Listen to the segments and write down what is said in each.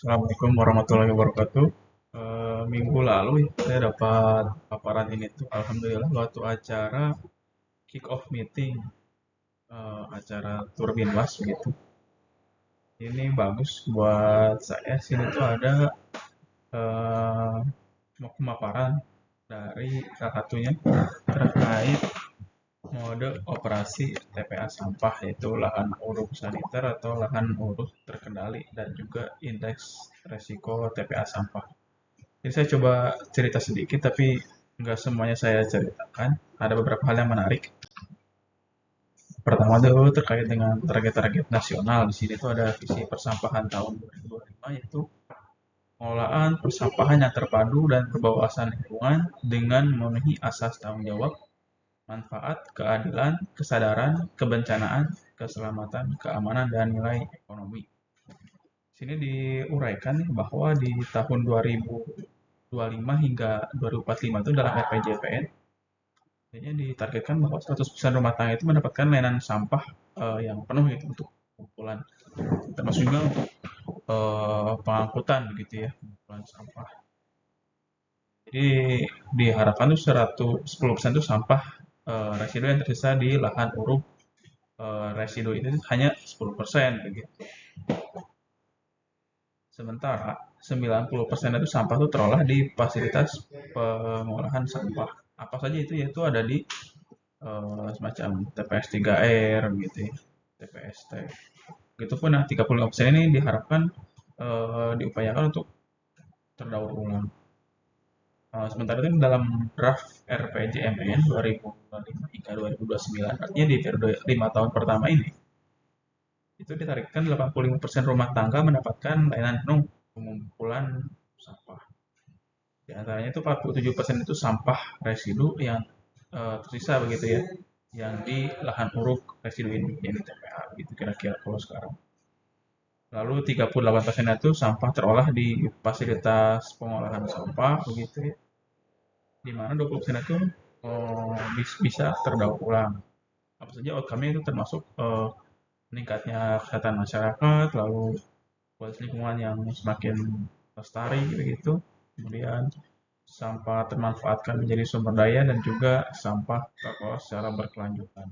Assalamualaikum warahmatullahi wabarakatuh. Minggu lalu ya, saya dapat paparan ini tuh, alhamdulillah waktu acara kick off meeting, acara Turbinwas gitu. Ini bagus buat saya. Sini tuh ada eh, pemaparan dari salah satunya terkait mode operasi TPA sampah, yaitu lahan uruk saniter atau lahan uruk terkendali, dan juga indeks resiko TPA sampah. Jadi saya coba cerita sedikit, tapi nggak semuanya saya ceritakan. Ada beberapa hal yang menarik. Pertama dulu terkait dengan target-target nasional. Di sini tuh ada visi persampahan tahun 2025, yaitu pengelolaan persampahan yang terpadu dan berwawasan lingkungan dengan memenuhi asas tanggung jawab, manfaat, keadilan, kesadaran, kebencanaan, keselamatan, keamanan, dan nilai ekonomi. Sini diuraikan nih bahwa di tahun 2025 hingga 2045 itu dalam RPJPN, kayaknya ditargetkan bahwa 100% rumah tangga itu mendapatkan layanan sampah yang penuh gitu untuk pengumpulan, termasuk juga untuk pengangkutan begitu ya, pengumpulan sampah. Jadi diharapkan tuh 10% itu sampah residu yang tersisa di lahan uruk residu ini hanya 10% begitu. Sementara 90% itu sampah itu terolah di fasilitas pengolahan sampah. Apa saja itu, yaitu ada di semacam TPS 3R gitu ya, TPST. Begitupun yang 35% ini diharapkan diupayakan untuk terdaur ulang. Sementara itu dalam draft RPJMN 2025 hingga 2029, artinya di periode 5 tahun pertama ini, itu ditargetkan 85% rumah tangga mendapatkan layanan penuh pengumpulan sampah. Di antaranya itu 47% itu sampah residu yang tersisa begitu ya, yang di lahan uruk residu ini, yang di TPA gitu kira-kira kalau sekarang. Lalu 38% itu sampah terolah di fasilitas pengolahan sampah begitu ya, di mana 20% itu bisa terdaur ulang. Apa saja outcome-nya itu termasuk meningkatnya kesehatan masyarakat, lalu kualitas lingkungan yang semakin lestari begitu. Kemudian sampah termanfaatkan menjadi sumber daya dan juga sampah terkelola secara berkelanjutan.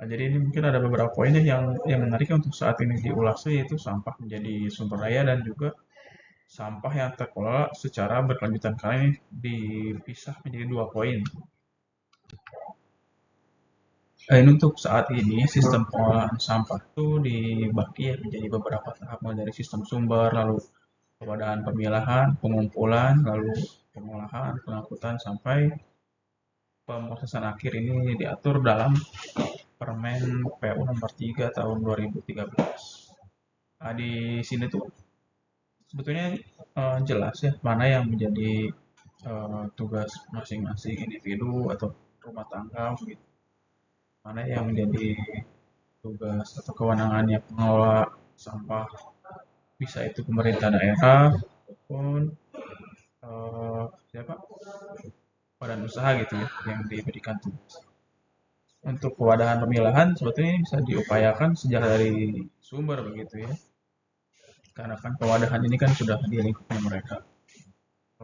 Nah, jadi ini mungkin ada beberapa poin yang menarik untuk saat ini diulas, yaitu sampah menjadi sumber daya dan juga sampah yang terkelola secara berkelanjutan. Karena ini dipisah menjadi dua poin. Ini untuk saat ini sistem pengolahan sampah itu dibagi ya menjadi beberapa tahap, mulai dari sistem sumber, lalu pewadahan pemilahan, pengumpulan, lalu pengolahan, pengangkutan, sampai pemrosesan akhir. Ini diatur dalam Permen PU nomor 3 tahun 2013. Nah, di sini tuh sebetulnya jelas ya mana yang menjadi tugas masing-masing individu atau rumah tangga gitu. Mana yang menjadi tugas atau kewenangannya pengelola sampah, bisa itu pemerintah daerah ataupun siapa, badan usaha gitu ya yang diberikan tugas. Untuk pewadahan pemilahan sebetulnya bisa diupayakan sejak dari sumber begitu ya, karena kan pewadahan ini kan sudah di lingkupnya mereka,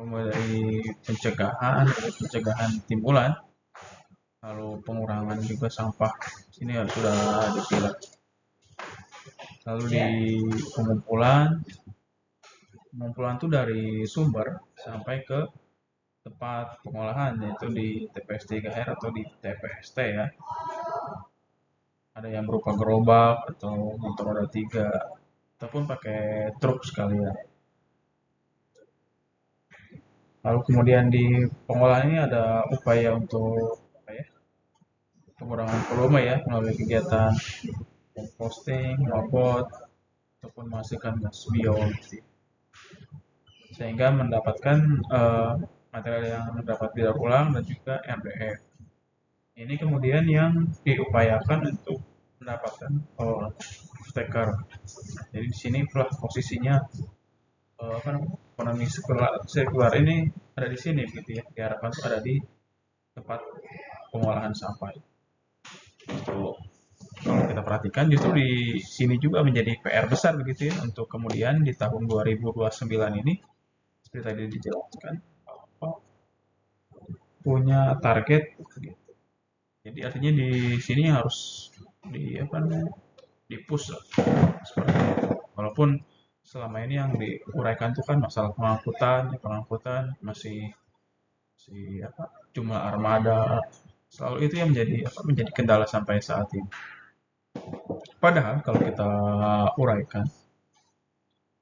mulai dari pencegahan timbulan, lalu pengurangan juga sampah sini harus sudah dipilah, lalu di pengumpulan pengumpulan tuh dari sumber sampai ke tempat pengolahan, yaitu di TPS 3R atau di TPST ya. Ada yang berupa gerobak atau motor roda 3 ataupun pakai truk sekalian. Lalu kemudian di pengolahan ini ada upaya untuk apa ya, pengurangan volume ya, melalui kegiatan composting, robot, ataupun menghasilkan gas bio gitu. Sehingga mendapatkan material yang dapat didaur ulang dan juga RDF. Ini kemudian yang diupayakan untuk mendapatkan staker. Jadi di sini pula posisinya apa namanya, ekonomi sirkular ini ada di sini gitu ya. Diharapkan itu ada di tempat pengolahan sampah. Itu kita perhatikan justru di sini juga menjadi PR besar begitu ya untuk kemudian di tahun 2029 ini seperti tadi dijelaskan punya target gitu. Jadi artinya di sini harus di apa namanya di push lah, seperti itu. Walaupun selama ini yang diuraikan itu kan masalah pengangkutan, ya, pengangkutan masih apa jumlah armada selalu itu yang menjadi kendala sampai saat ini. Padahal kalau kita uraikan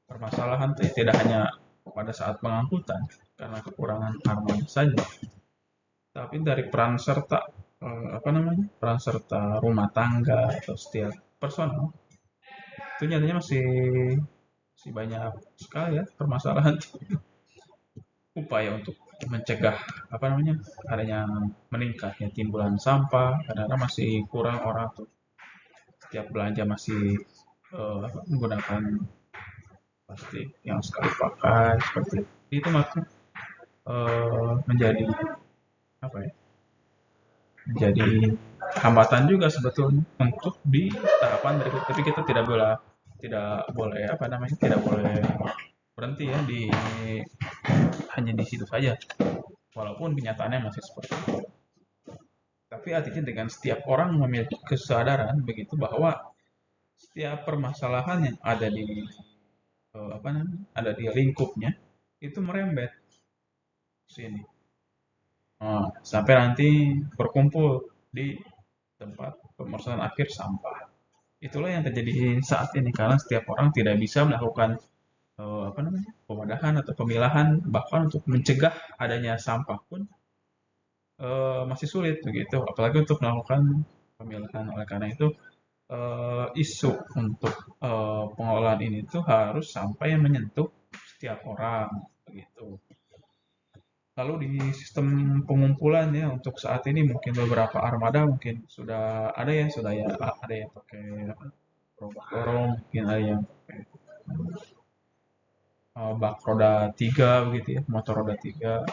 permasalahan itu tidak hanya pada saat pengangkutan karena kekurangan armada saja, tapi dari peran serta peran serta rumah tangga atau setiap personal itu nyatanya masih banyak sekali ya permasalahan upaya untuk mencegah adanya meningkatnya timbulan sampah karena masih kurang orang tuh setiap belanja masih menggunakan plastik yang sekali pakai seperti itu maka menjadi apa ya menjadi hambatan juga sebetulnya untuk di tahapan berikut tapi kita tidak boleh tidak boleh berhenti ya di hanya di situ saja walaupun kenyataannya masih seperti itu. Tapi artinya dengan setiap orang memiliki kesadaran begitu bahwa setiap permasalahan yang ada di ada di lingkupnya itu merembet sini. Nah, sampai nanti berkumpul di tempat pemrosesan akhir sampah. Itulah yang terjadi saat ini karena setiap orang tidak bisa melakukan pemadahan atau pemilahan bahkan untuk mencegah adanya sampah pun masih sulit begitu apalagi untuk melakukan pemilahan oleh karena itu isu untuk pengelolaan ini tuh harus sampai menyentuh setiap orang begitu. Lalu di sistem pengumpulan ya untuk saat ini mungkin beberapa armada mungkin sudah ya ada yang pakai gerobak dorong mungkin ada yang pakai bak roda 3 begitu ya motor roda 3.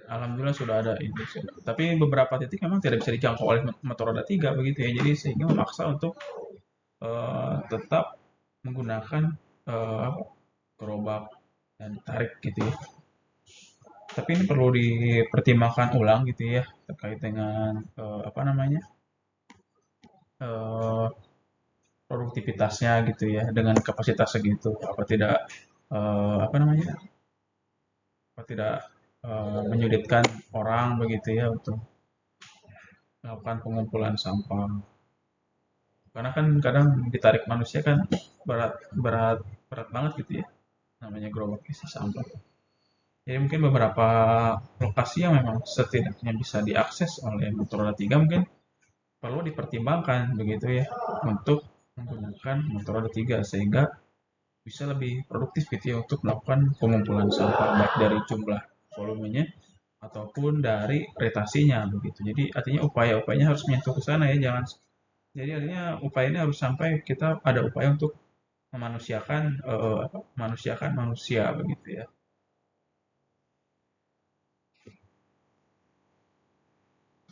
Alhamdulillah sudah ada ini sudah. Tapi beberapa titik memang tidak bisa dijangkau oleh motor roda 3 begitu ya jadi sehingga memaksa untuk tetap menggunakan gerobak dan tarik gitu ya. Tapi ini perlu dipertimbangkan ulang gitu ya terkait dengan eh, produktivitasnya gitu ya dengan kapasitas segitu apa tidak eh, apa namanya apa tidak menyulitkan orang begitu ya untuk melakukan pengumpulan sampah karena kan kadang ditarik manusia kan berat berat berat banget gitu ya namanya gerobak isi sampah. Jadi mungkin beberapa lokasi yang memang setidaknya bisa diakses oleh motor roda 3 mungkin perlu dipertimbangkan begitu ya untuk menggunakan motor roda 3 sehingga bisa lebih produktif gitu ya untuk melakukan pengumpulan sampah baik dari jumlah volumenya ataupun dari retasinya begitu. Jadi artinya upaya-upayanya harus menyentuh ke sana ya jangan jadi artinya upayanya harus sampai kita ada upaya untuk memanusiakan manusia begitu ya.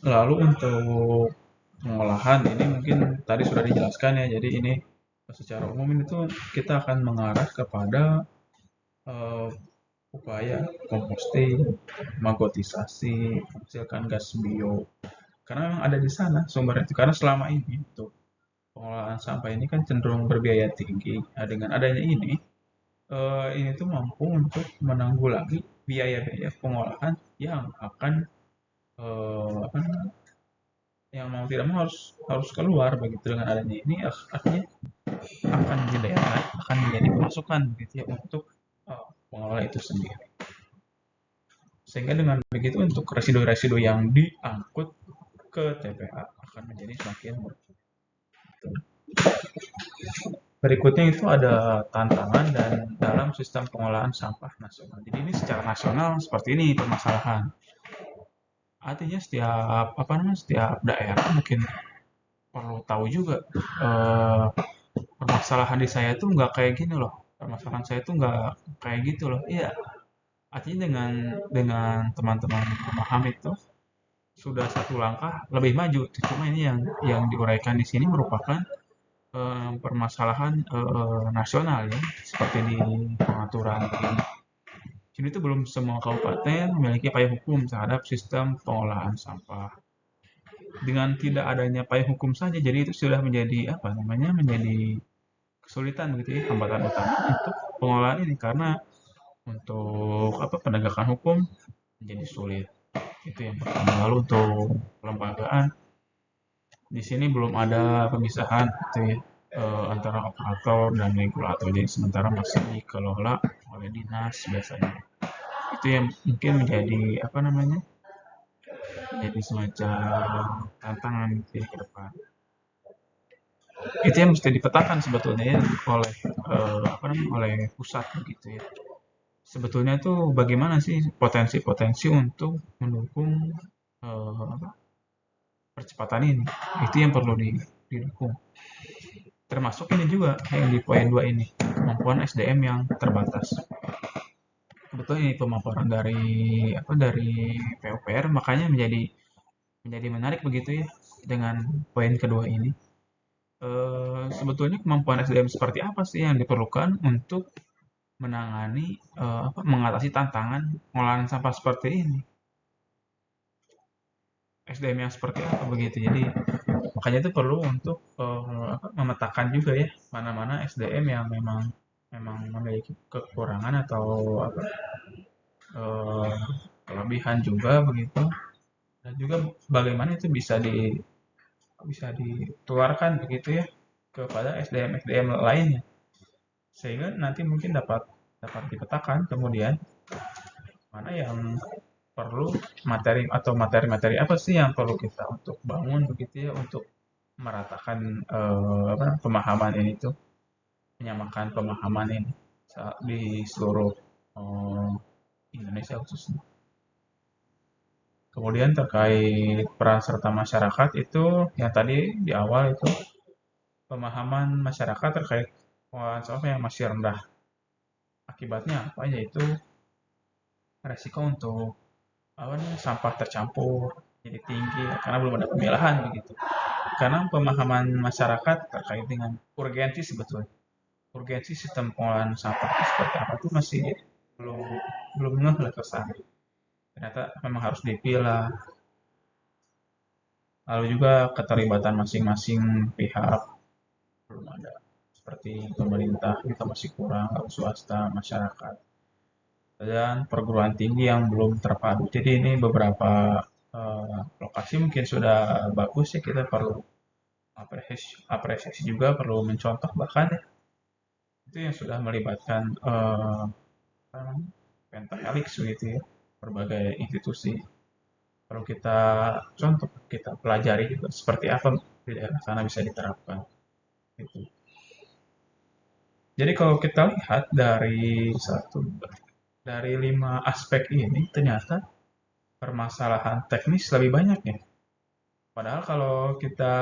Lalu untuk pengolahan ini mungkin tadi sudah dijelaskan ya. Jadi ini secara umum itu kita akan mengarah kepada uh, upaya komposting, magotisasi, menghasilkan gas bio. Karena memang ada di sana sumber itu. Karena selama ini untuk pengolahan sampah ini kan cenderung berbiaya tinggi. Nah, dengan adanya ini tuh mampu untuk menanggulangi biaya-biaya pengolahan yang akan apa namanya, yang mau tidak mau harus harus keluar begitu dengan adanya ini artinya akan menjadi pemasukan begitu ya untuk pengelola itu sendiri. Sehingga dengan begitu untuk residu-residu yang diangkut ke TPA akan menjadi semakin berkurang. Berikutnya itu ada tantangan dan dalam sistem pengolahan sampah nasional. Jadi ini secara nasional seperti ini permasalahan. Artinya setiap daerah mungkin perlu tahu juga permasalahan di saya itu nggak kayak gini loh. Permasalahan saya itu nggak kayak gitu loh. Iya, artinya dengan teman-teman memahami itu sudah satu langkah lebih maju. Cuma ini yang diuraikan di sini merupakan permasalahan nasional ya, seperti di pengaturan ini. Sini itu belum semua kabupaten memiliki payung hukum terhadap sistem pengolahan sampah. Dengan tidak adanya payung hukum saja, jadi itu sudah menjadi apa namanya, menjadi kesulitan gitu ya, hambatan utama untuk pengolahan ini karena untuk apa penegakan hukum menjadi sulit. Itu yang pertama. Lalu untuk pelembagaan di sini belum ada pemisahan gitu ya, antara operator dan regulator. Jadi sementara masih dikelola oleh dinas biasanya. Itu yang mungkin menjadi apa namanya? Menjadi semacam tantangan gitu ya ke depan. Itu yang mesti dipetakan sebetulnya ya oleh apa namanya? Oleh pusat begitu ya. Sebetulnya tuh bagaimana sih potensi-potensi untuk mendukung percepatan ini? Itu yang perlu didukung. Termasuk ini juga yang di poin 2 ini, kemampuan SDM yang terbatas. Kebetulan ini pemaparan dari apa dari PUPR, makanya menjadi menarik begitu ya dengan poin kedua ini. Sebetulnya kemampuan SDM seperti apa sih yang diperlukan untuk menangani mengatasi tantangan pengolahan sampah seperti ini? SDM yang seperti apa begitu. Jadi makanya itu perlu untuk memetakan juga ya mana-mana SDM yang memang memang memiliki kekurangan atau apa eh, kelebihan juga begitu, dan juga bagaimana itu bisa ditularkan begitu ya kepada SDM SDM lainnya, sehingga nanti mungkin dapat dapat dipetakan kemudian mana yang perlu materi atau materi-materi apa sih yang perlu kita untuk bangun begitu ya untuk meratakan apa, pemahaman ini tuh, menyamakan pemahaman ini di seluruh eh, Indonesia khususnya. Kemudian terkait peran serta masyarakat itu yang tadi di awal itu pemahaman masyarakat terkait pengolahan sampah yang masih rendah. Akibatnya apa? Yaitu resiko untuk apa nih, sampah tercampur jadi tinggi karena belum ada pemilahan begitu. Karena pemahaman masyarakat terkait dengan urgensi sebetulnya. Urgensi sistem pengolahan sampah itu seperti apa itu masih belum belum ngeh lah ke sana. Ternyata memang harus dipilah. Lalu juga keterlibatan masing-masing pihak belum ada. Seperti pemerintah kita masih kurang, lalu swasta, masyarakat, dan perguruan tinggi yang belum terpadu. Jadi ini beberapa lokasi mungkin sudah bagus ya, kita perlu apresiasi juga, perlu mencontoh bahkan ya, itu yang sudah melibatkan pentahelix gitu ya, berbagai institusi. Perlu kita contoh, kita pelajari juga seperti apa di daerah sana bisa diterapkan. Gitu. Jadi kalau kita lihat dari 5 aspek ini, ternyata permasalahan teknis lebih banyak ya. Padahal kalau kita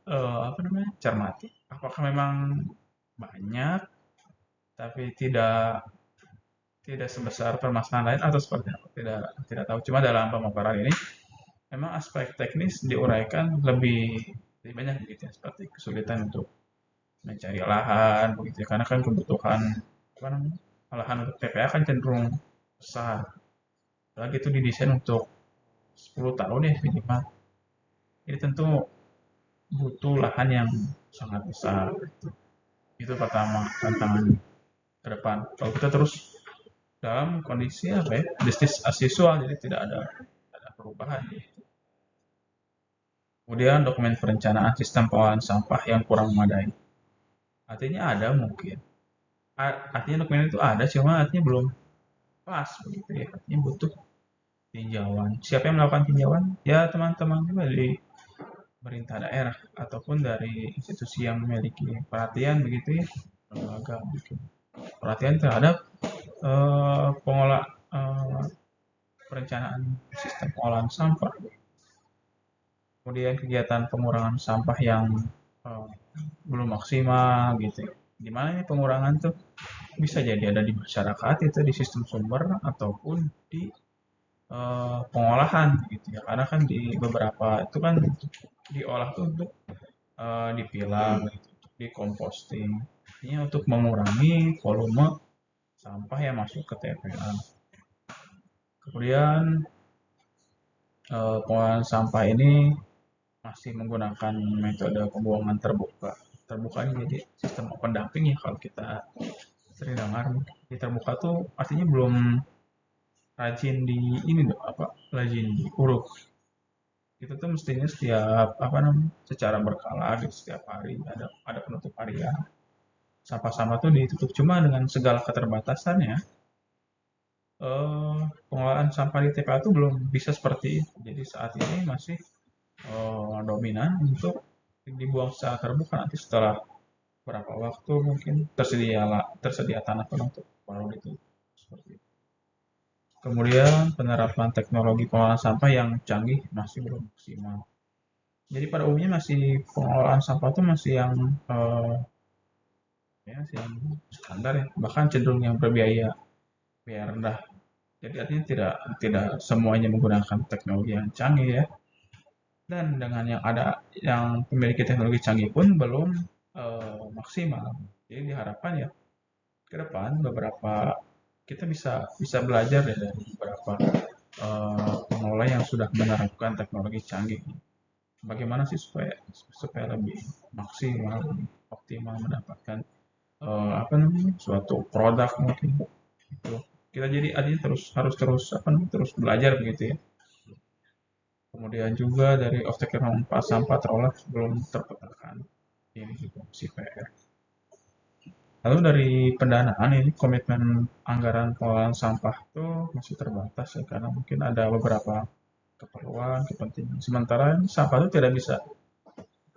apa namanya cermati, apakah memang banyak tapi tidak tidak sebesar permasalahan lain atau seperti apa? Tidak tidak tahu. Cuma dalam pemaparan ini memang aspek teknis diuraikan lebih banyak begitu ya, seperti kesulitan untuk mencari lahan begitu ya. Karena kan kebutuhan apa namanya lahan untuk TPA kan cenderung besar. Lagi itu didesain untuk 10 tahun ya minimal. Jadi tentu butuh lahan yang sangat besar. Itu pertama tantangan ke depan. Kalau kita terus dalam kondisi apa ya, bisnis as usual, jadi tidak ada perubahan. Kemudian dokumen perencanaan sistem pengolahan sampah yang kurang memadai. Artinya ada mungkin. Artinya dokumen itu ada, cuma artinya belum pas begitu ya. Artinya butuh tinjauan. Siapa yang melakukan tinjauan? Ya teman-teman juga dari pemerintah daerah ataupun dari institusi yang memiliki perhatian begitu ya, lembaga mungkin perhatian terhadap pengolah perencanaan sistem pengolahan sampah. Kemudian kegiatan pengurangan sampah yang eh, belum maksimal gitu. Di mana ini pengurangan tuh bisa jadi ada di masyarakat itu di sistem sumber ataupun di pengolahan gitu ya, karena kan di beberapa itu kan diolah tuh untuk dipilah gitu, di composting, ini untuk mengurangi volume sampah yang masuk ke TPA. Kemudian pengolahan sampah ini masih menggunakan metode pembuangan terbuka. Terbuka ini jadi sistem open dumping ya, kalau kita sering dengar. Di terbuka tuh artinya belum rajin di ini tuh apa, rajin diuruk. Itu tuh mestinya setiap apa namanya, secara berkala di setiap hari ada penutup harian. Sampah-sampah tuh ditutup, cuma dengan segala keterbatasannya pengelolaan sampah di TPA itu belum bisa seperti itu. Jadi saat ini masih dominan untuk dibuang secara terbuka, nanti setelah berapa waktu mungkin tersedia tanah penutup baru itu seperti itu. Kemudian penerapan teknologi pengolahan sampah yang canggih masih belum maksimal. Jadi pada umumnya masih pengelolaan sampah itu masih yang ya masih yang standar ya, bahkan cenderung yang berbiaya biaya rendah. Jadi artinya tidak tidak semuanya menggunakan teknologi yang canggih ya. Dan dengan yang ada yang memiliki teknologi canggih pun belum maksimal. Jadi diharapkan ya ke depan beberapa kita bisa bisa belajar ya dari beberapa pengelola yang sudah menerapkan teknologi canggih. Bagaimana sih supaya supaya lebih maksimal, lebih optimal mendapatkan apa namanya, suatu produk mungkin itu. Kita jadi artinya harus terus apa namanya, terus belajar begitu ya. Kemudian juga dari off-taker sampah terolah belum terpetakan. Ini juga masih PR. Lalu dari pendanaan ini komitmen anggaran pengelolaan sampah itu masih terbatas ya, karena mungkin ada beberapa keperluan, kepentingan. Sementara ini sampah itu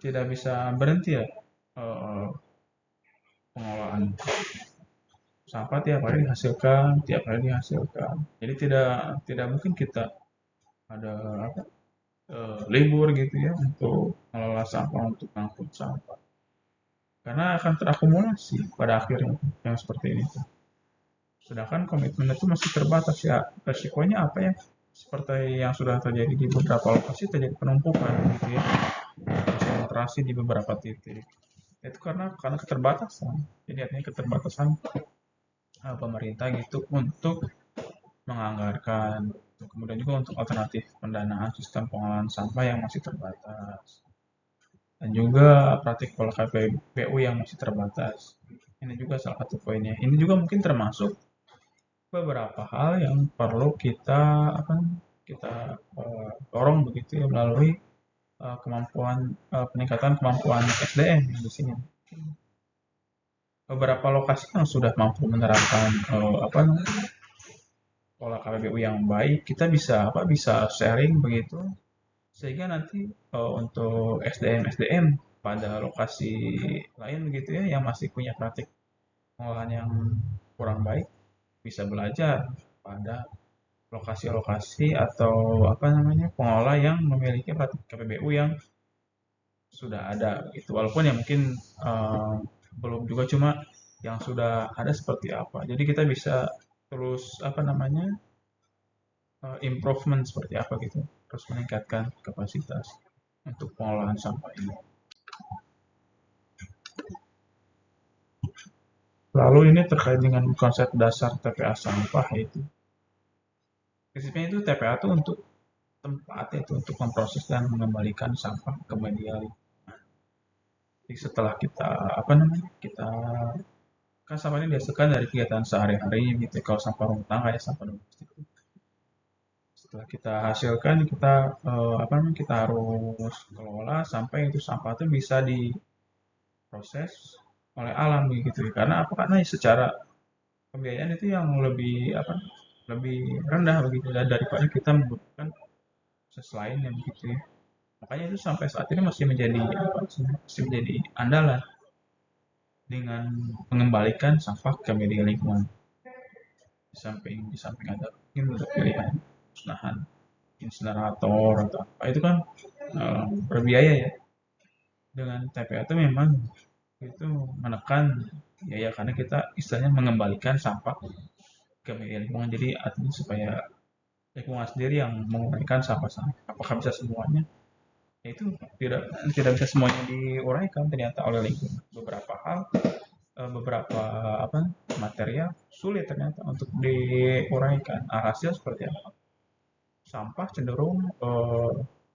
tidak bisa berhenti ya, pengelolaan sampah tiap hari dihasilkan. Jadi tidak tidak mungkin kita ada apa, libur gitu ya untuk mengelola sampah, untuk mengangkut sampah. Karena akan terakumulasi pada akhirnya yang seperti ini. Sedangkan komitmen itu masih terbatas ya. Resikonya apa ya? Seperti yang sudah terjadi di beberapa lokasi, terjadi penumpukan gitu ya. Konsentrasi di beberapa titik. Itu karena keterbatasan. Jadi artinya keterbatasan pemerintah gitu untuk menganggarkan. Kemudian juga untuk alternatif pendanaan sistem pengolahan sampah yang masih terbatas. Dan juga praktik pola KPBU yang masih terbatas. Ini juga salah satu poinnya. Ini juga mungkin termasuk beberapa hal yang perlu kita apa kita dorong begitu ya, melalui peningkatan kemampuan SDM di sini. Beberapa lokasi yang sudah mampu menerapkan apa pola KPBU yang baik, kita bisa sharing begitu, sehingga nanti untuk SDM pada lokasi lain begitu ya, yang masih punya praktik pengolahan yang kurang baik, bisa belajar pada lokasi-lokasi atau apa namanya, pengolah yang memiliki praktik KPBU yang sudah ada gitu. Walaupun ya mungkin belum juga, cuma yang sudah ada seperti apa. Jadi kita bisa terus apa namanya, improvement seperti apa gitu, terus meningkatkan kapasitas untuk pengolahan sampah ini. Lalu ini terkait dengan konsep dasar TPA sampah, yaitu prinsipnya itu TPA itu untuk tempat, yaitu untuk memproses dan mengembalikan sampah ke media lingkungan. Jadi setelah kita apa namanya, kita kan sampah ini dihasilkan dari kegiatan sehari-hari gitu. Kalau sampah rumah tangga ya sampah domestik. Setelah kita hasilkan, kita apa namanya, kita harus kelola sampai itu sampah itu bisa diproses oleh alam gitu ya. Karena apa? Karena secara pembiayaan itu yang lebih apa, lebih rendah begitu ya, daripada kita membutuhkan proses lain yang begitu ya. Makanya itu sampai saat ini masih menjadi apa, masih menjadi andalan dengan mengembalikan sampah ke media lingkungan. Di samping ada mungkin untuk pilihan musnahan insinerator atau apa itu kan berbiaya ya. Dengan TPA itu memang itu menekan biaya, karena kita istilahnya mengembalikan sampah ke media lingkungan. Jadi artinya supaya lingkungan sendiri yang menguraikan sampah-sampah. Apakah bisa semuanya? Ya itu tidak tidak bisa semuanya diuraikan ternyata oleh lingkungan. Beberapa hal, beberapa apa material sulit ternyata untuk diuraikan. Alhasil seperti apa? Sampah cenderung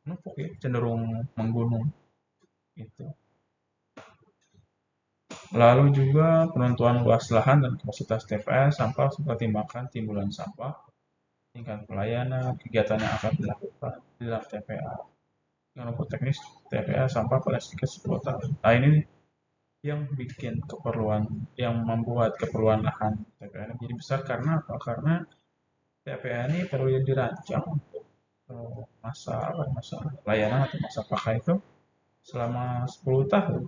menumpuk ya, cenderung menggunung itu. Lalu juga penentuan luas lahan dan kapasitas TPS sampah mempertimbangkan timbulan sampah, tingkat pelayanan, kegiatan yang akan dilakukan di dalam TPA. Yang rumput teknis TPA sampah pada sedikit 10 tahun. Nah ini yang bikin keperluan, yang membuat keperluan lahan TPA ini jadi besar karena apa? Karena TPA ini perlu dirancang untuk masa layanan atau masa pakai itu selama 10 tahun.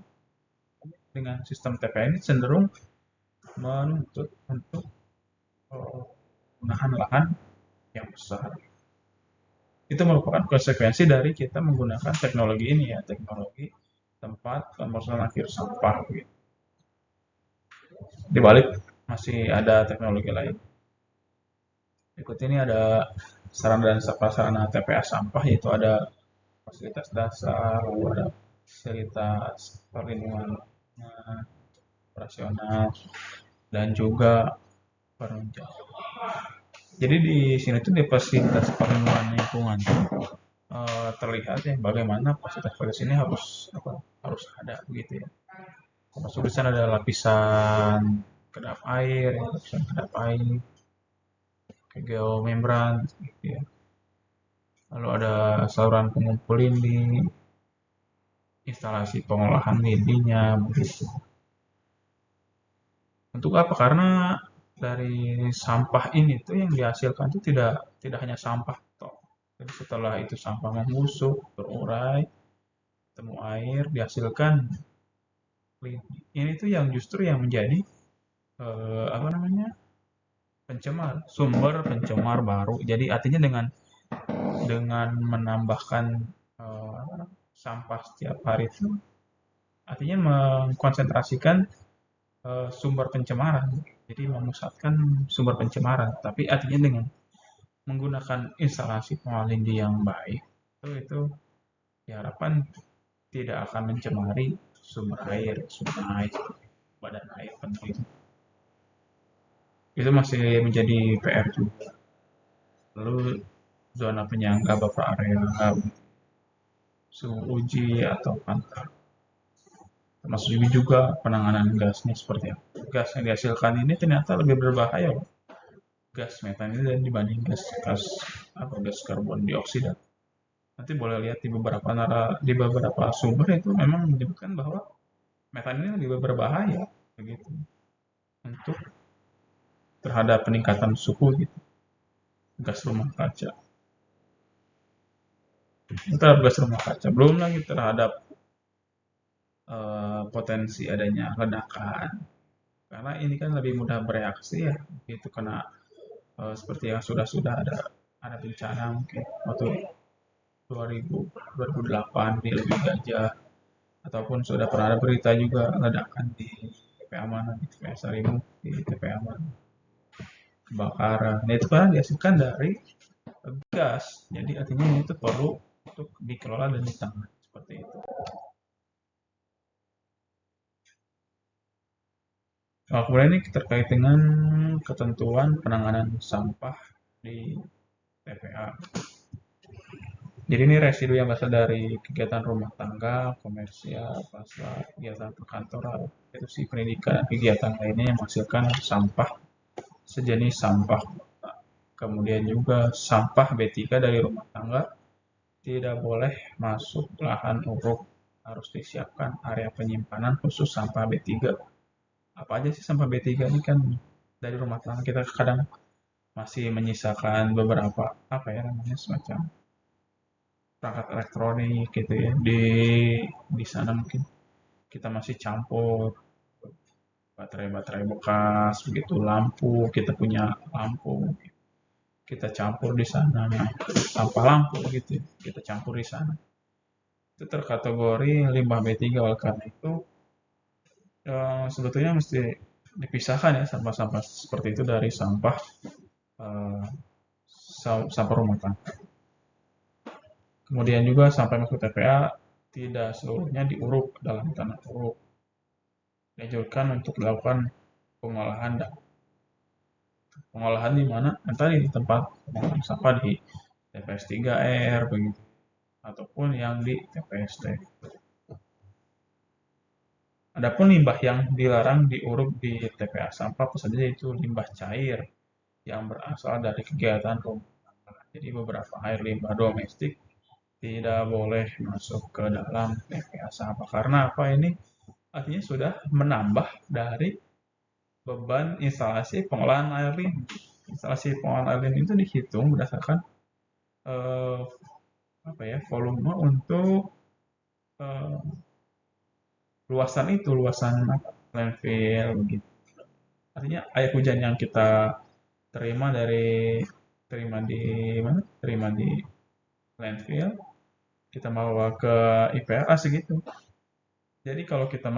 Dengan sistem TPA ini cenderung menuntut untuk menahan lahan yang besar. Itu merupakan konsekuensi dari kita menggunakan teknologi ini ya, teknologi tempat pemrosesan akhir sampah. Gitu. Di balik masih ada teknologi lain. Berikut ini ada sarana dan prasarana TPA sampah, yaitu ada fasilitas dasar, lalu ada fasilitas perlindungan operasional, dan juga penunjang. Jadi di sini tuh di fasilitas perlindungan lingkungan terlihat ya bagaimana fasilitas ini harus ada begitu ya. Termasuk di sana ada lapisan kedap air, geomembran, gitu ya. Lalu ada saluran pengumpul lindi, instalasi pengolahan lindinya, begitu. Untuk apa? Karena dari sampah ini tuh yang dihasilkan itu tidak hanya sampah toh. Jadi setelah itu sampah membusuk, terurai, temu air, dihasilkan lindi. Ini tuh yang justru yang menjadi apa namanya pencemar, sumber pencemar baru. Jadi artinya dengan menambahkan sampah setiap hari itu, artinya mengkonsentrasikan sumber pencemaran. Jadi memusatkan sumber pencemaran. Tapi artinya dengan menggunakan instalasi pengolahan lindi yang baik, itu diharapkan tidak akan mencemari sumber air, sungai, badan air penting. Itu masih menjadi PR juga. Lalu zona penyangga buffer area, suhu uji atau pantai. Termasuk juga penanganan gasnya seperti apa. Gas yang dihasilkan ini ternyata lebih berbahaya loh. Gas metan ini dibanding gas karbon dioksida. Nanti boleh lihat di beberapa sumber itu memang menyebutkan bahwa metan ini lebih berbahaya begitu untuk terhadap peningkatan suhu gitu. Gas rumah kaca. Terhadap gas rumah kaca. Belum lagi terhadap potensi adanya ledakan. Karena ini kan lebih mudah bereaksi ya, itu kena seperti yang sudah ada bencana mungkin waktu 2008 di Lebih Gajah, ataupun sudah pernah ada berita juga ledakan di TPA mana, di TPA Sarimu, di TPA mana, kebakaran. Nah itu kan dihasilkan dari gas, jadi artinya ini itu perlu untuk dikelola dan ditangani seperti itu. Nah, kemudian ini terkait dengan ketentuan penanganan sampah di TPA. Jadi ini residu yang berasal dari kegiatan rumah tangga, komersial, pasar, kegiatan perkantoran, institusi pendidikan, kegiatan lainnya yang menghasilkan sampah sejenis sampah. Kemudian juga sampah B3 dari rumah tangga tidak boleh masuk lahan uruk, harus disiapkan area penyimpanan khusus sampah B3. Apa aja sih sampah B3 ini kan dari rumah tangga kita kadang masih menyisakan beberapa apa ya namanya semacam perangkat elektronik gitu ya di sana mungkin kita masih campur baterai-baterai bekas begitu, lampu kita punya lampu kita campur di sana, sampah lampu gitu ya, kita campur di sana, itu terkategori limbah B3. Oleh karena itu sebetulnya mesti dipisahkan ya sampah-sampah seperti itu dari sampah eh, sampah rumah tangga. Kemudian juga sampai masuk TPA tidak seluruhnya diuruk dalam tanah uruk. Dianjurkan untuk dilakukan pengolahan pengolahan di mana? Entah di tempat pengolahan sampah di TPS 3R begitu ataupun yang di TPST. Adapun limbah yang dilarang diuruk di TPA sampah apa saja yaitu limbah cair yang berasal dari kegiatan rumah tangga. Jadi beberapa air limbah domestik tidak boleh masuk ke dalam TPA sampah karena apa ini? Artinya sudah menambah dari beban instalasi pengolahan air limbah. Instalasi pengolahan air limbah itu dihitung berdasarkan eh, apa ya volume untuk eh, luasan landfill begitu. Artinya air hujan yang kita terima terima di Terima di landfill, kita bawa ke IPLA segitu. Jadi kalau kita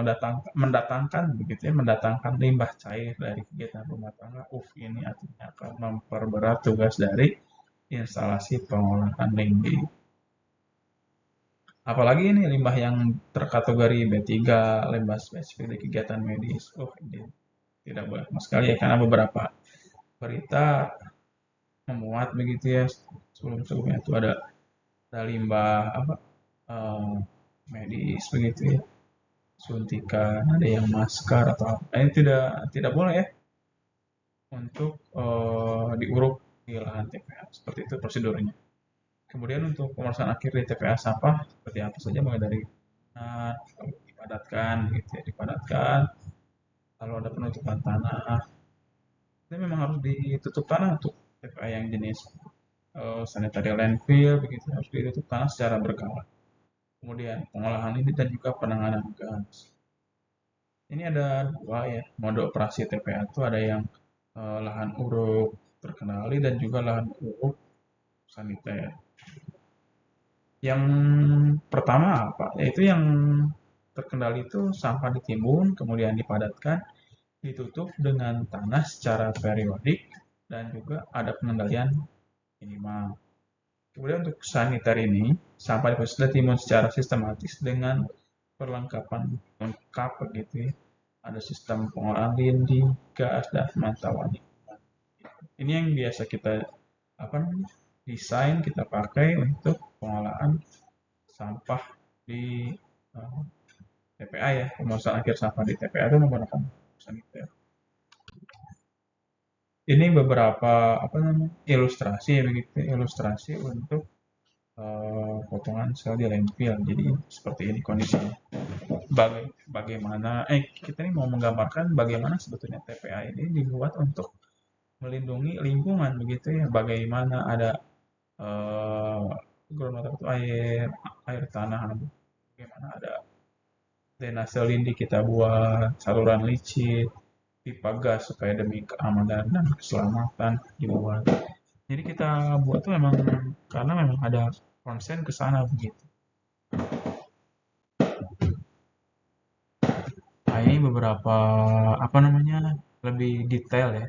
mendatangkan begitu ya, mendatangkan limbah cair dari kegiatan rumah tangga, ini artinya akan memperberat tugas dari instalasi pengolahan limbah. Apalagi ini limbah yang terkategori B3, limbah spesifik di kegiatan medis. Ini tidak boleh sama sekali ya, karena beberapa berita memuat begitu ya, sebelum-sebelumnya itu ada limbah eh, medis begitu ya, suntikan, ada yang masker atau apa. Ini tidak boleh ya untuk diuruk di lahan TPA. Seperti itu prosedurnya. Kemudian untuk pemeriksaan akhir di TPA sampah seperti apa saja, mulai dari dipadatkan gitu ya, dipadatkan, lalu ada penutupan tanah. Ini memang harus ditutup tanah untuk TPA yang jenis sanitary landfill begitu, harus ditutup tanah secara berkala. Kemudian pengolahan ini dan juga penanganan gas. Ini ada dua ya mode operasi TPA itu, ada yang lahan uruk terkendali dan juga lahan uruk saniter. Yang pertama apa? Yaitu yang terkendali itu sampah ditimbun, kemudian dipadatkan, ditutup dengan tanah secara periodik, dan juga ada pengendalian minimal. Kemudian untuk saniter ini, sampah ditimbun secara sistematis dengan perlengkapan lengkap begitu ya. Ada sistem pengolahan lindi, gas, dan pemantauan. Ini yang biasa kita desain kita pakai untuk pengolahan sampah di TPA ya, pemeriksaan akhir sampah di TPA itu menggunakan saniter. Ini beberapa ilustrasi ya begitu, ilustrasi untuk potongan sel di landfill. Jadi seperti ini kondisinya. Bagaimana kita ini mau menggambarkan bagaimana sebetulnya TPA ini dibuat untuk melindungi lingkungan begitu ya. Bagaimana ada groundwater itu air tanah, bagaimana ada drainase lindi kita buat, saluran licin, pipa gas supaya demi keamanan dan keselamatan dibuat. Jadi kita buat tuh memang karena memang ada konsen ke sana begitu. Nah, ini beberapa lebih detail ya,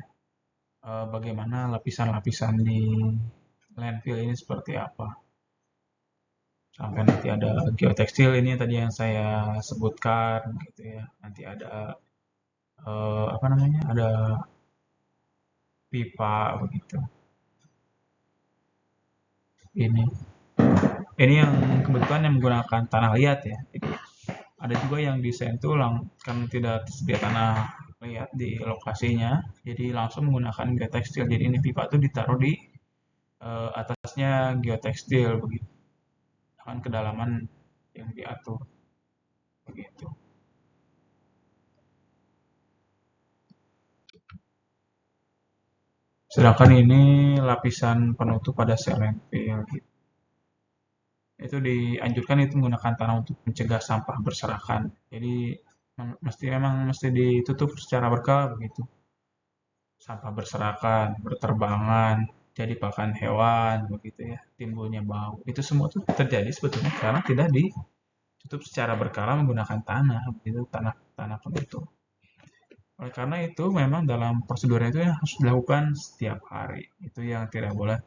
bagaimana lapisan-lapisan di landfill ini seperti apa. Sampai nanti ada geotekstil ini tadi yang saya sebutkan gitu ya. Nanti ada ada pipa begitu. Ini yang kebetulan yang menggunakan tanah liat ya. Jadi ada juga yang desain tuh kan tidak tersedia tanah liat di lokasinya, jadi langsung menggunakan geotekstil. Jadi ini pipa tuh ditaruh di atasnya geotekstil begitu, dengan kedalaman yang diatur begitu. Sedangkan ini lapisan penutup pada sel landfill gitu. Itu dianjurkan itu menggunakan tanah untuk mencegah sampah berserakan. Jadi memang mesti ditutup secara berkala begitu. Sampah berserakan, berterbangan, jadi pakan hewan begitu ya, timbulnya bau. Itu semua itu terjadi sebetulnya karena tidak ditutup secara berkala menggunakan tanah, begitu tanah penutup. Oleh karena itu memang dalam prosedurnya itu harus dilakukan setiap hari. Itu yang tidak boleh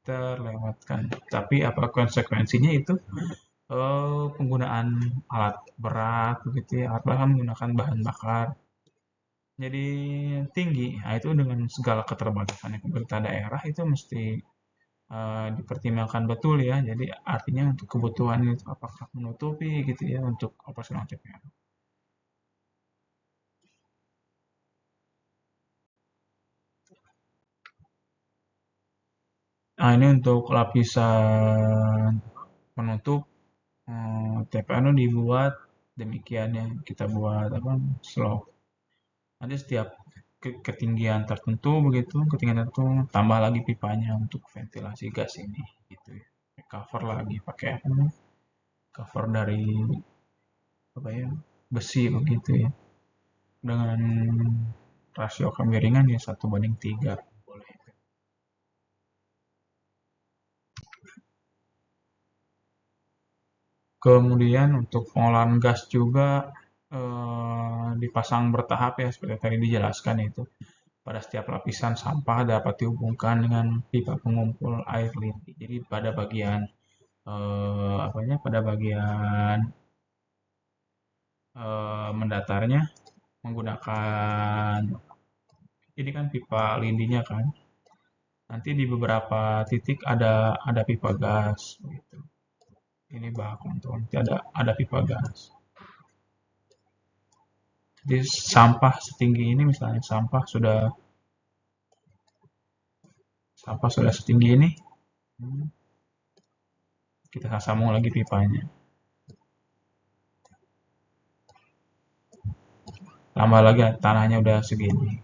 terlewatkan. Tapi apa konsekuensinya itu penggunaan alat berat begitu ya, alat berat kan menggunakan bahan bakar jadi tinggi. Nah, itu dengan segala keterbatasan pemerintah daerah itu mesti dipertimbangkan betul ya. Jadi artinya untuk kebutuhan itu apakah menutupi gitu ya untuk operasional CPNS. Nah, ini untuk lapisan penutup TPN dibuat demikian ya. Kita buat apa? Slope. Nanti setiap ketinggian tertentu begitu, ketinggian tertentu tambah lagi pipanya untuk ventilasi gas ini gitu ya. Cover lagi pakai apa namanya? Cover dari apa ya? Besi begitu ya. Dengan rasio kemiringan ya 1:3 boleh. Kemudian untuk pengolahan gas juga dipasang bertahap ya seperti tadi dijelaskan itu. Pada setiap lapisan sampah dapat dihubungkan dengan pipa pengumpul air lindi. Jadi pada bagian apanya? Pada bagian mendatarnya menggunakan ini kan pipa lindinya kan. Nanti di beberapa titik ada pipa gas gitu. Ini bak untuk nanti ada pipa gas. Jadi sampah setinggi ini misalnya sampah sudah setinggi ini, kita sambung lagi pipanya. Tambah lagi tanahnya udah segini.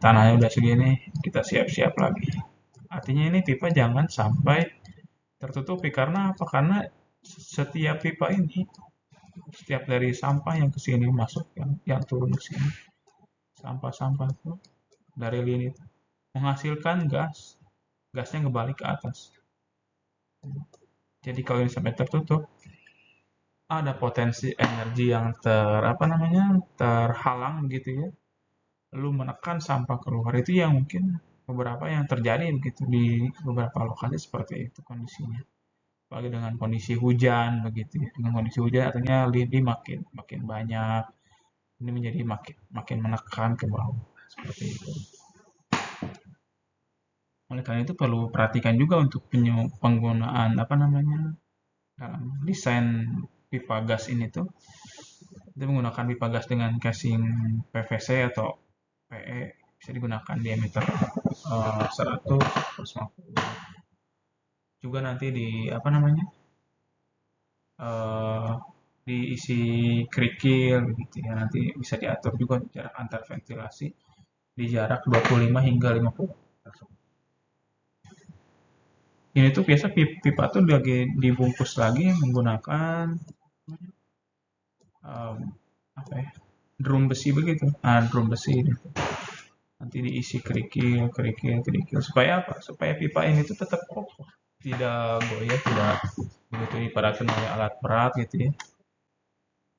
Tanahnya udah segini, kita siap-siap lagi. Artinya ini pipa jangan sampai tertutupi karena apa? Karena setiap pipa ini, setiap dari sampah yang ke sini masuk, yang turun ke sini, sampah-sampah itu dari lini itu menghasilkan gas, gasnya kembali ke atas. Jadi kalau ini sampai tertutup, ada potensi energi yang apa namanya terhalang gitu ya. Lalu menekan sampah keluar itu yang mungkin beberapa yang terjadi begitu di beberapa lokasi seperti itu kondisinya. Apalagi dengan kondisi hujan begitu ya. Dengan kondisi hujan artinya lidi makin makin banyak. Ini menjadi makin makin menekan ke bawah seperti itu. Oleh karena itu perlu perhatikan juga untuk penggunaan apa namanya dalam desain pipa gas ini tuh itu menggunakan pipa gas dengan casing PVC atau PE bisa digunakan diameter 100 150 juga nanti di apa namanya eh, diisi kerikil gitu ya nanti bisa diatur juga jarak antar ventilasi di jarak 25 hingga 50. Ini tuh biasa pipa tuh lagi dibungkus lagi menggunakan um, apa ya drum besi begitu. Nah, drum besi gitu. Nanti diisi kerikil, kerikil, kerikil. Supaya apa? Supaya pipa ini tuh tetap kokoh, tidak goyah, tidak begitu dipadatkan oleh alat berat gitu ya,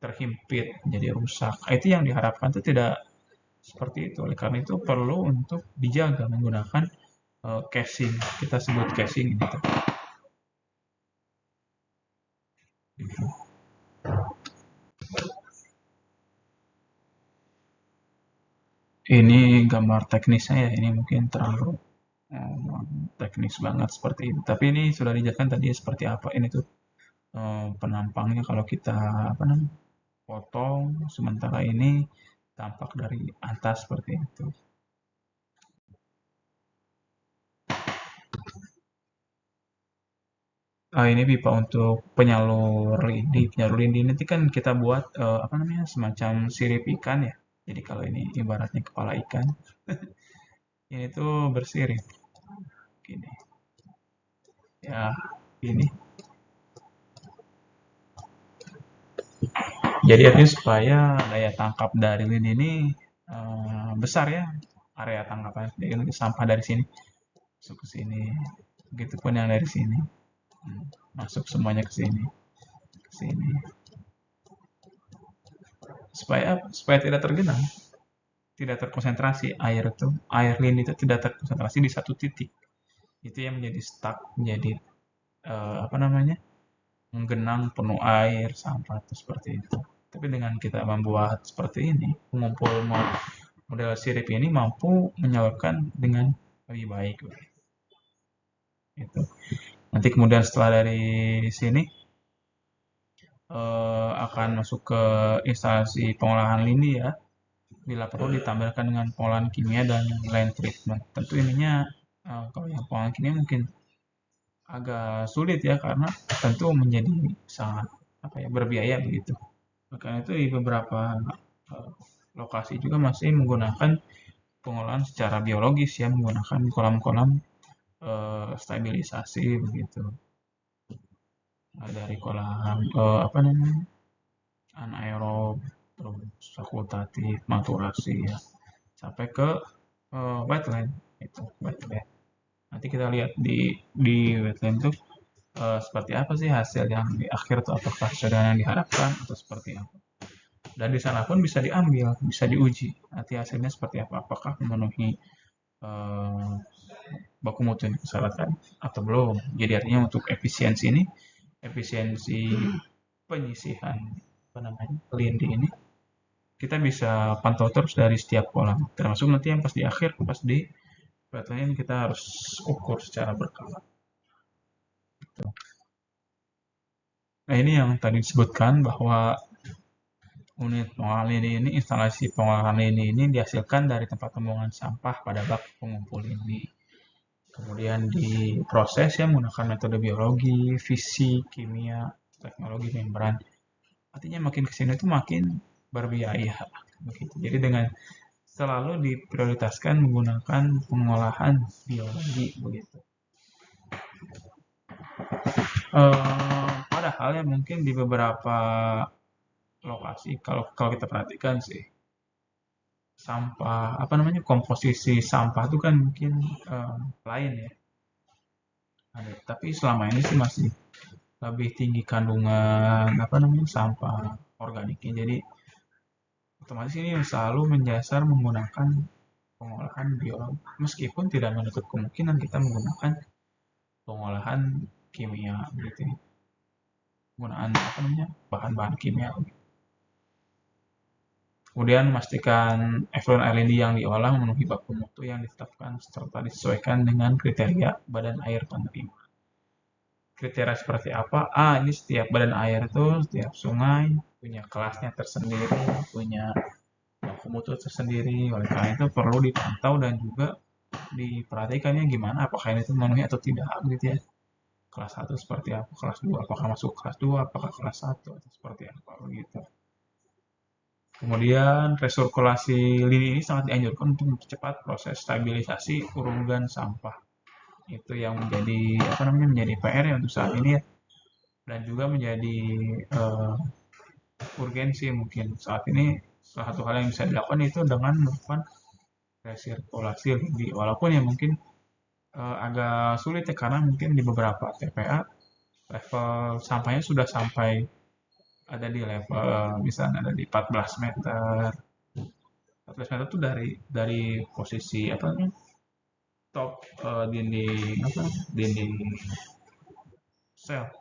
terhimpit, jadi rusak. Itu yang diharapkan itu tidak seperti itu. Oleh karena itu perlu untuk dijaga menggunakan casing. Kita sebut casing ini. Ini gambar teknisnya ya. Ini mungkin terlalu teknis banget seperti ini. Tapi ini sudah dijelaskan tadi seperti apa. Ini tuh penampangnya kalau kita apa namanya potong, sementara ini tampak dari atas seperti itu. Ini pipa untuk penyalur lidi. Penyalur lidi nanti kan kita buat apa namanya semacam sirip ikan ya. Jadi kalau ini ibaratnya kepala ikan, ini tuh bersirip. Gini. Ya, ini. Jadi artinya supaya daya tangkap dari lidi ini besar ya area tangkapan. Jadi nanti sampah dari sini masuk ke sini. Begitupun yang dari sini. Masuk semuanya ke sini. Ke sini. Supaya tidak tergenang. tidak terkonsentrasi, air lindi itu tidak terkonsentrasi di satu titik. Itu yang menjadi stuck, menjadi apa namanya, menggenang penuh air sampah itu seperti itu. Tapi dengan kita membuat seperti ini, pengumpul model sirip ini mampu menyalurkan dengan lebih baik. Gitu. Nanti kemudian setelah dari sini akan masuk ke instalasi pengolahan lindi ya. Bila perlu ditambahkan dengan pengolahan kimia dan land treatment. Tentu ininya kalau yang pengolahan kimia mungkin agak sulit ya karena tentu menjadi sangat apa ya berbiaya begitu. Maka itu di beberapa eh, lokasi juga masih menggunakan pengolahan secara biologis ya menggunakan kolam-kolam stabilisasi begitu. Nah, dari kolam apa namanya anaerob terus fakultatif maturasi ya sampai ke wetland itu wetland. Nanti kita lihat di wetland itu seperti apa sih hasil yang di akhir itu apakah sesuai dengan yang diharapkan atau seperti apa. Dan di sana pun bisa diambil, bisa diuji. Nanti hasilnya seperti apa, apakah memenuhi eh, baku mutu yang disyaratkan atau belum. Jadi artinya untuk efisiensi ini, efisiensi penyisihan apa namanya lindi ini kita bisa pantau terus dari setiap kolam. Termasuk nanti yang pas di akhir, pas di wetland kita harus ukur secara berkala. Nah ini yang tadi disebutkan bahwa unit pengolahan lindi ini, instalasi pengolahan lindi ini dihasilkan dari tempat pembuangan sampah pada bak pengumpul lindi. Kemudian diproses ya menggunakan metode biologi, fisik, kimia, teknologi membran. Artinya makin kesini itu makin berbiaya. Begitu. Jadi dengan selalu diprioritaskan menggunakan pengolahan biologi begitu. Padahal ya mungkin di beberapa lokasi kalau kita perhatikan sih sampah apa namanya komposisi sampah itu kan mungkin lain ya. Tapi selama ini sih masih lebih tinggi kandungan apa namanya sampah organiknya. Jadi otomatis ini selalu menyasar menggunakan pengolahan biologi meskipun tidak menutup kemungkinan kita menggunakan pengolahan kimia gitu ya. Penggunaan apa namanya bahan-bahan kimia. Kemudian memastikan efluent air lindi yang diolah memenuhi baku mutu yang ditetapkan serta disesuaikan dengan kriteria badan air penerima. Kriteria seperti apa? Ini setiap badan air itu, setiap sungai punya kelasnya tersendiri, punya baku mutu tersendiri. Oleh karena itu perlu dipantau dan juga diperhatikannya gimana, apakah ini itu memenuhi atau tidak, gitu ya. Kelas 1 seperti apa, kelas 2 apakah masuk kelas 2, apakah kelas 1 atau seperti apa, begitu. Kemudian resirkulasi lini ini sangat dianjurkan untuk mempercepat proses stabilisasi urungan sampah. Itu yang menjadi apa namanya menjadi PR ya untuk saat ini ya. Dan juga menjadi uh, urgensi mungkin saat ini salah satu hal yang bisa dilakukan itu dengan melakukan resirkulasi lindi. Walaupun ya mungkin agak sulit ya karena mungkin di beberapa TPA level sampahnya sudah sampai ada di level misalnya ada di 14 meter 14 meter itu dari posisi apa namanya top dinding apa dinding sel.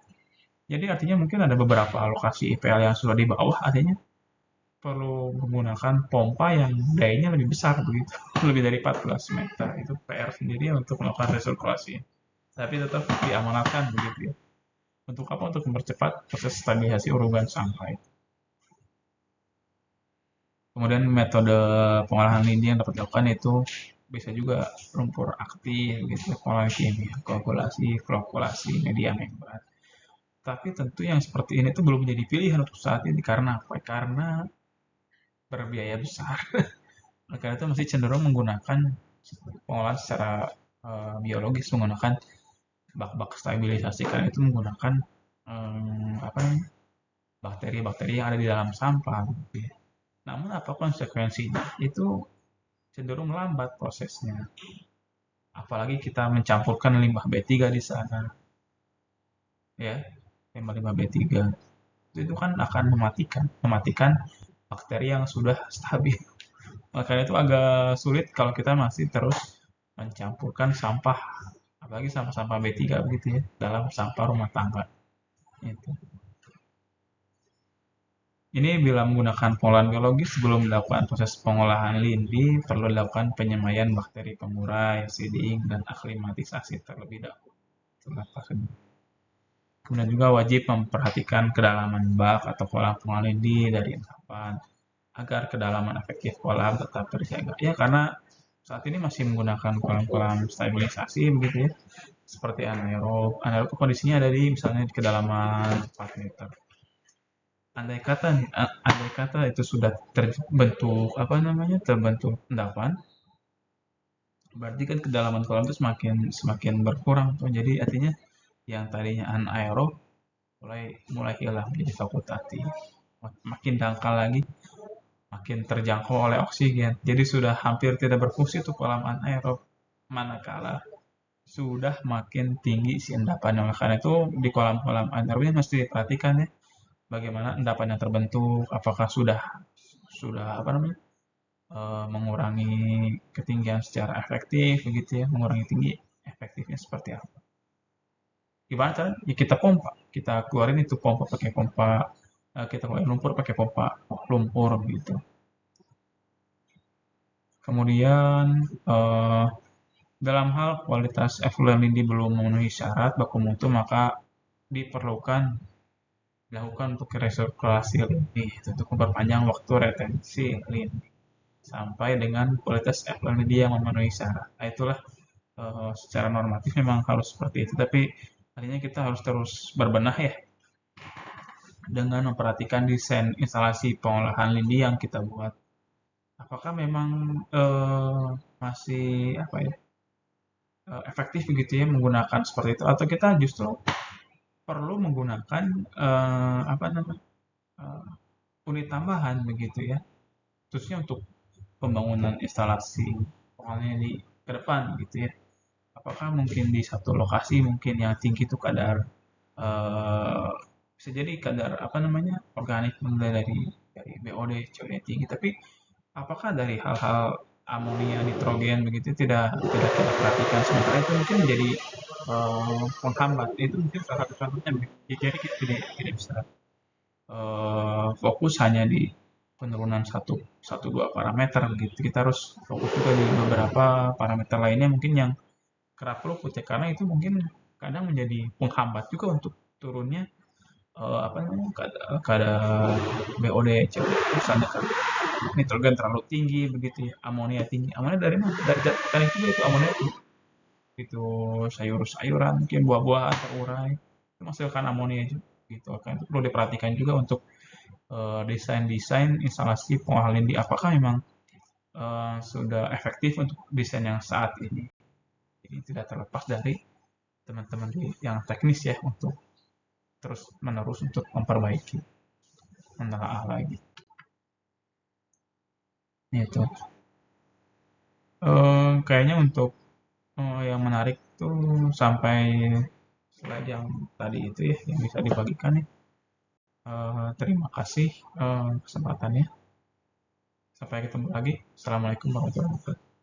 Jadi artinya mungkin ada beberapa lokasi IPL yang sudah di bawah, artinya perlu menggunakan pompa yang dayanya lebih besar begitu, lebih dari 14 meter. Itu PR sendiri untuk melakukan resirkulasi. Tapi tetap diamanatkan begitu ya. Untuk apa? Untuk mempercepat proses stabilisasi urungan sampah itu. Kemudian metode pengolahan lindi yang dapat dilakukan itu bisa juga lumpur aktif, gitu, pengolahan kimia, koagulasi, flokulasi, media membran. Tapi tentu yang seperti ini tuh belum menjadi pilihan untuk saat ini karena apa? Karena berbiaya besar. Karena itu masih cenderung menggunakan pengolahan secara biologis menggunakan bak-bak stabilisasi karena itu menggunakan apa namanya bakteri-bakteri yang ada di dalam sampah. Gitu ya. Namun apa konsekuensinya? Itu cenderung lambat prosesnya. Apalagi kita mencampurkan limbah B3 di sana, ya limbah-limbah B3 itu kan akan mematikan bakteri yang sudah stabil Makanya itu agak sulit kalau kita masih terus mencampurkan sampah, apalagi sampah-sampah B3 begitu ya, dalam sampah rumah tangga. Itu. Ini bila menggunakan pengolahan biologis sebelum dilakukan proses pengolahan lindi, perlu dilakukan penyemaian bakteri pengurai, seeding, dan aklimatisasi terlebih dahulu. Itulah prosedur. Kemudian juga wajib memperhatikan kedalaman bak atau kolam pengolahan lindi dari endapan agar kedalaman efektif kolam tetap terjaga. Ya, karena saat ini masih menggunakan kolam-kolam stabilisasi begitu ya, seperti anaerob. Anaerob itu kondisinya ada di misalnya di kedalaman 4 meter. Andai kata itu sudah terbentuk apa namanya terbentuk endapan, berarti kan kedalaman kolam itu semakin semakin berkurang tuh. Jadi artinya yang tadinya anaerob mulai mulai hilang jadi fakultatif. Makin dangkal lagi, makin terjangkau oleh oksigen. Jadi sudah hampir tidak berfungsi tuh kolam anaerob. Manakala sudah makin tinggi si endapannya. Oleh karena itu di kolam-kolam anaerob ini mesti diperhatikan ya, bagaimana endapan yang terbentuk, apakah sudah apa namanya mengurangi ketinggian secara efektif begitu ya, mengurangi tinggi efektifnya seperti apa. Gimana cara? Ya kita pompa, kita keluarin itu pompa pakai pompa, kita keluarin lumpur pakai pompa lumpur gitu. Kemudian dalam hal kualitas effluent lindi belum memenuhi syarat baku mutu, maka diperlukan dilakukan untuk resirkulasi lindi untuk memperpanjang waktu retensi lindi sampai dengan kualitas effluent lindi yang memenuhi syarat. Nah, itulah secara normatif memang harus seperti itu, tapi artinya kita harus terus berbenah ya dengan memperhatikan desain instalasi pengolahan lindi yang kita buat. Apakah memang masih apa ya efektif begitu ya menggunakan seperti itu, atau kita justru perlu menggunakan apa namanya eh, unit tambahan begitu ya, khususnya untuk pembangunan instalasi pengolahan di ke depan gitu ya. Apakah mungkin di satu lokasi mungkin yang tinggi itu kadar eh, bisa jadi kadar apa namanya organik mulai dari BOD COD tinggi, tapi apakah dari hal-hal amonia nitrogen begitu tidak kita perhatikan, sementara itu mungkin menjadi penghambat. Itu mungkin salah satu contohnya. Jadi kita tidak bisa fokus hanya di penurunan satu dua parameter begitu, kita harus fokus juga di beberapa parameter lainnya mungkin yang kerap luput ya, karena itu mungkin kadang menjadi penghambat juga untuk turunnya apa namanya kadar BOD CO2, misalnya kan nitrogen terlalu tinggi begitu ya, amonia tinggi. Amonia dari mana? Dari zat organik juga itu amonia itu sayur-sayuran mungkin buah-buahan terurai itu menghasilkan amonia juga gitu kan. Itu perlu diperhatikan juga untuk desain-desain instalasi pengolahan lindi, apakah memang sudah efektif untuk desain yang saat ini. Jadi tidak terlepas dari teman-teman yang teknis ya untuk terus menerus untuk memperbaiki, menelaah lagi. Itu kayaknya untuk yang menarik tuh sampai slide yang tadi itu ya yang bisa dibagikan ya. Terima kasih kesempatannya. Sampai ketemu lagi. Assalamualaikum warahmatullahi wabarakatuh.